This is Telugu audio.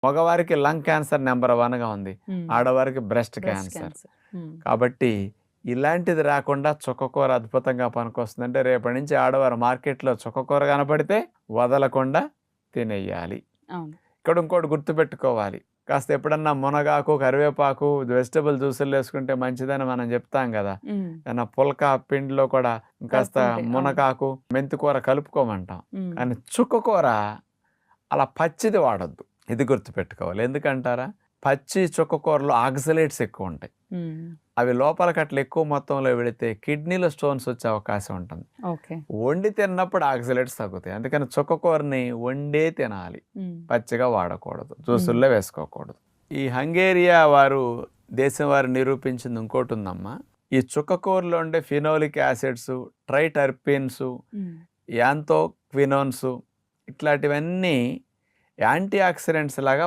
మగవారికి లంగ్ క్యాన్సర్ నెంబర్ 1గా ఉంది, ఆడవారికి బ్రెస్ట్ క్యాన్సర్. కాబట్టి ఇలాంటిది రాకుండా చుక్కకూర అద్భుతంగా పనికొస్తుంది. అంటే రేపటి నుంచి ఆడవారు మార్కెట్లో చుక్కకూర కనపడితే వదలకుండా తినేయాలి. ఇక్కడ ఇంకోటి గుర్తుపెట్టుకోవాలి, కాస్త ఎప్పుడన్నా మునగాకు, కరివేపాకు, వెజిటబుల్ జ్యూసులు వేసుకుంటే మంచిదని మనం చెప్తాం కదా. ఏమన్నా పుల్కా పిండిలో కూడా కాస్త మునగాకు, మెంతికూర కలుపుకోమంటాం. కానీ చుక్కకూర అలా పచ్చిది వాడద్దు, ఇది గుర్తుపెట్టుకోవాలి. ఎందుకంటారా, పచ్చి చుక్కకూరలో ఆక్సలేట్స్ ఎక్కువ ఉంటాయి. అవి లోపలికి అట్లా ఎక్కువ మొత్తంలో వెళితే కిడ్నీలో స్టోన్స్ వచ్చే అవకాశం ఉంటుంది. వండి తిన్నప్పుడు ఆక్సలేట్స్ తగ్గుతాయి. అందుకని చుక్కకూరని వండే తినాలి, పచ్చిగా వాడకూడదు, జ్యూసుల్లో వేసుకోకూడదు. ఈ హంగేరియా వారు దేశం వారు నిరూపించింది ఇంకోటి ఉందమ్మా. ఈ చుక్కకూరలో ఉండే ఫినోలిక్ యాసిడ్స్, ట్రైటర్పిన్స్, యాంతోక్వినోన్స్ ఇట్లాంటివన్నీ యాంటీ ఆక్సిడెంట్స్ లాగా